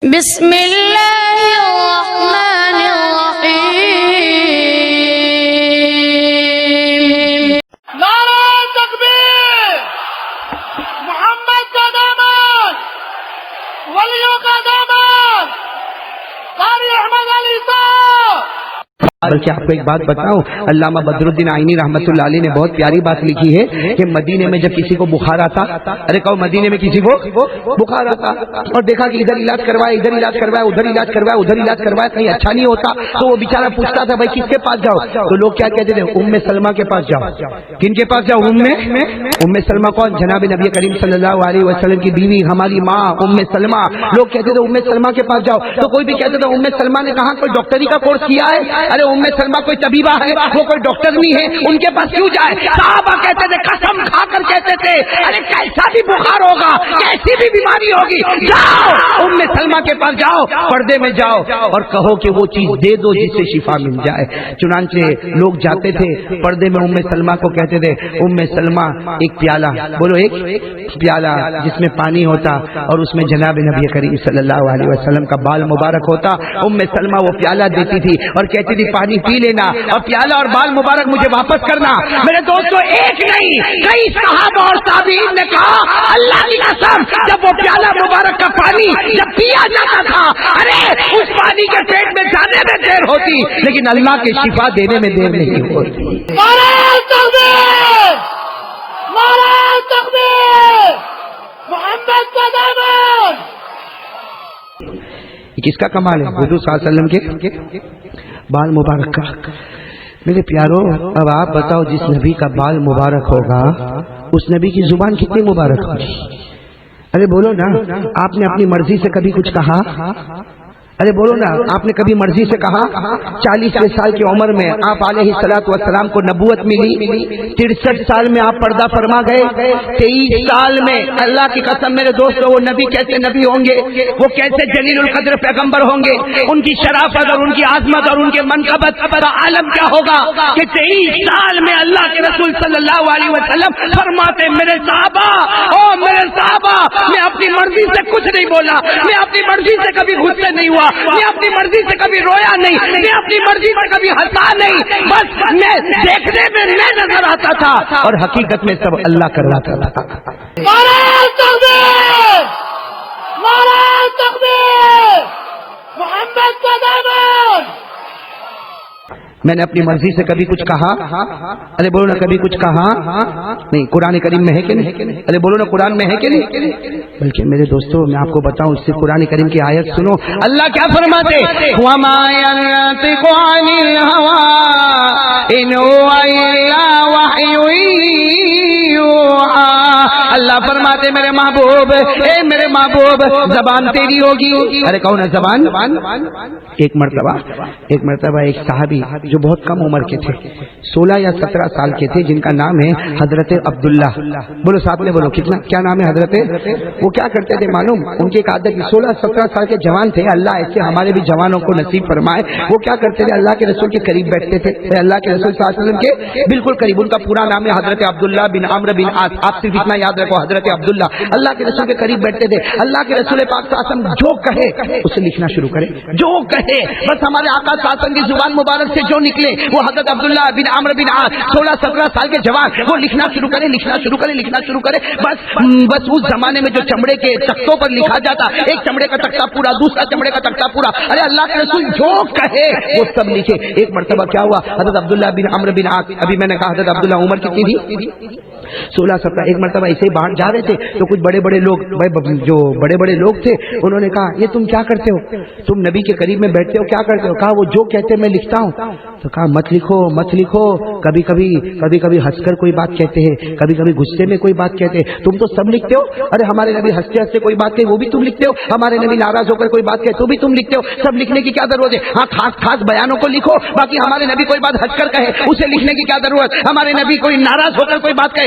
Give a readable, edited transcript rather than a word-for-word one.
بسم اللہ الرحمن الرحیم۔ نعرہ تکبیر، محمد کا دامن، ولیوں کا دامن، قاری احمد علی صاحب۔ بلکہ آپ کو ایک بات بتاؤں، علامہ بدر الدین آئینی رحمۃ اللہ علیہ نے بہت پیاری بات لکھی ہے کہ مدینے میں جب کسی کو بخار آتا، ارے کہو مدینے میں کسی کو بخار آتا اور دیکھا کہ ادھر علاج کروائے، ادھر علاج کروائے، ادھر علاج کروائے، ادھر علاج کروائے، کہیں اچھا نہیں ہوتا تو وہ بیچارہ پوچھتا تھا بھائی کس کے پاس جاؤ؟ تو لوگ کیا کہتے تھے؟ ام سلمہ کے پاس جاؤ۔ کن کے پاس جاؤ؟ ام سلمہ کون؟ جناب نبی کریم صلی اللہ علیہ وسلم کی بیوی، ہماری ماں ام سلمہ۔ لوگ کہتے تھے ام سلمہ کے پاس جاؤ، تو کوئی بھی کہتے تھا ام سلمہ نے کہاں کوئی ڈاکٹری کا کورس کیا ہے؟ ارے ام سلمہ کوئی طبیبہ ہے، وہ کوئی ڈاکٹر نہیں ہے، ان کے پاس کیوں جائے؟ صحابہ کہتے تھے، قسم کھا کر کہتے تھے، ارے کیسا بھی بخار ہوگا، کیسی بھی بیماری ہوگی، جاؤ ام سلمہ کے پاس جاؤ، پردے میں جاؤ اور کہو کہ وہ چیز دے دو جس سے شفا مل جائے۔ چنانچہ لوگ جاتے تھے پردے میں ام سلمہ کو کہتے تھے ام سلمہ ایک پیالہ، بولو ایک پیالہ جس میں پانی ہوتا اور اس میں جناب نبی کریم صلی اللہ علیہ وسلم کا بال مبارک ہوتا۔ ام سلمہ وہ پیالہ دیتی تھی اور کہتی تھی پانی پی لینا اور پیالہ اور بال مبارک مجھے واپس کرنا۔ میرے دوستو، ایک نہیں کئی صحابہ اور تابعین نے کہا اللہ کی قسم جب وہ پیالہ مبارک کا پانی جب پیا جاتا تھا، ارے اس پانی کے پیٹ میں جانے میں دیر ہوتی لیکن اللہ کے شفا دینے میں دیر نہیں ہوتی۔ نعرہ تکبیر، نعرہ تکبیر، محمد کا دامن۔ کس کا کمال ہے؟ حضور صلی اللہ علیہ وسلم کے بال مبارک کا۔ میرے پیارو، اب آپ بتاؤ جس نبی کا بال مبارک ہوگا اس نبی کی زبان کتنی مبارک ہوگی؟ ارے بولو نا، آپ نے اپنی مرضی سے کبھی کچھ کہا؟ ارے بولو نا، آپ نے کبھی مرضی سے کہا؟ 40 سال کی عمر میں آپ علیہ الصلوۃ والسلام کو نبوت ملی، 63 سال میں آپ پردہ فرما گئے، 23 سال میں اللہ کی قسم میرے دوستو وہ نبی کیسے نبی ہوں گے، وہ کیسے جلیل القدر پیغمبر ہوں گے، ان کی شرافت اور ان کی عظمت اور ان کے منقبت کا عالم کیا ہوگا کہ 23 سال میں اللہ کے رسول صلی اللہ علیہ وسلم فرماتے میرے صحابہ، او میرے صحابہ، میں اپنی مرضی سے کچھ نہیں بولا، میں اپنی مرضی سے کبھی غصے نہیں ہوا، میں اپنی مرضی سے کبھی رویا نہیں، میں اپنی مرضی سے کبھی ہنسا نہیں، بس میں دیکھنے میں میں نظر آتا تھا اور حقیقت میں سب اللہ کرواتا تھا۔ نعرہ تکبیر، نعرہ تکبیر، محمد کا دامن۔ میں نے اپنی مرضی سے کبھی کچھ کہا؟ ارے بولو نا، کبھی کچھ کہا؟ نہیں۔ قرآن کریم میں ہے کہ نہیں؟ ارے بولو نا، قرآن میں ہے کہ نہیں؟ بلکہ میرے دوستو میں آپ کو بتاؤں، اس سے قرآن کریم کی آیت سنو، اللہ کیا فرماتے؟ وَمَا يَنطِقُ عَنِ الْهَوَىٰ إِنْ هُوَ إِلَّا وَحْيٌ يُوحَىٰ۔ اللہ فرماتے میرے محبوب، اے میرے محبوب، زبان تیری ہوگی۔ ارے کہو نا زبان۔ ایک مرتبہ ایک صحابی جو بہت کم عمر کے تھے، 16 یا 17 سال کے تھے، جن کا نام ہے حضرت عبداللہ۔ بولو ساتھ میں بولو، کیا نام ہے حضرت؟ وہ کیا کرتے تھے معلوم؟ ان کی ایک عادت، 16-17 سال کے جوان تھے، اللہ ایسے ہمارے بھی جوانوں کو نصیب فرمائے۔ وہ کیا کرتے تھے؟ اللہ کے رسول کے قریب بیٹھتے تھے، اللہ کے رسول صلی اللہ علیہ وسلم کے بالکل قریب۔ ان کا پورا نام ہے حضرت عبداللہ بن عمرو بن عاص، آپ صرف اتنا یاد رکھو، حضرت عبداللہ اللہ کے رسول کے قریب بیٹھتے تھے۔ اللہ کے رسول پاک صلی اللہ علیہ وسلم جو کہے اسے لکھنا شروع کرے، جو کہے بس ہمارے آقا صلی اللہ علیہ وسلم کی زبان مبارک سے جو نکلے وہ حضرت عبداللہ بن عمرو بن عاص 16-17 سال کے جوان وہ لکھنا شروع کرے، لکھنا شروع کرے۔ بس اس زمانے میں جو چمڑے کے تختوں پر لکھا جاتا، ایک چمڑے کا تختہ پورا، دوسرا چمڑے کا تختہ پورا، ارے اللہ کے رسول جو کہے وہ سب لکھے۔ ایک مرتبہ کیا ہوا، حضرت عبداللہ بن عمرو بن عاص، ابھی میں نے کہا حضرت عبداللہ عمر کتنی تھی؟ 16-17۔ ایک مرتبہ ایسے ہی باہر جا رہے تھے تو کچھ بڑے بڑے لوگ، جو بڑے بڑے لوگ تھے، انہوں نے کہا یہ تم کیا کرتے ہو؟ تم نبی کے قریب میں بیٹھتے ہو، کیا کرتے ہو؟ کہا وہ جو کہتے میں لکھتا ہوں۔ تو کہا مت لکھو، کبھی کبھی ہنس کر کوئی بات کہتے ہیں، کبھی کبھی غصے میں کوئی بات کہتے ہیں، تم تو سب لکھتے ہو۔ ارے ہمارے نبی ہنستے ہنستے کوئی بات کہے وہ بھی تم لکھتے ہو، ہمارے نبی ناراض ہو کر کوئی بات کہے تو بھی تم لکھتے ہو۔ سب لکھنے کی کیا ضرورت ہے؟ ہاں خاص بیانوں کو لکھو، باقی ہمارے نبی کوئی بات ہنس کر کہے اسے لکھنے کی کیا ضرورت؟ ہمارے نبی کوئی ناراض ہو کر کوئی بات کہے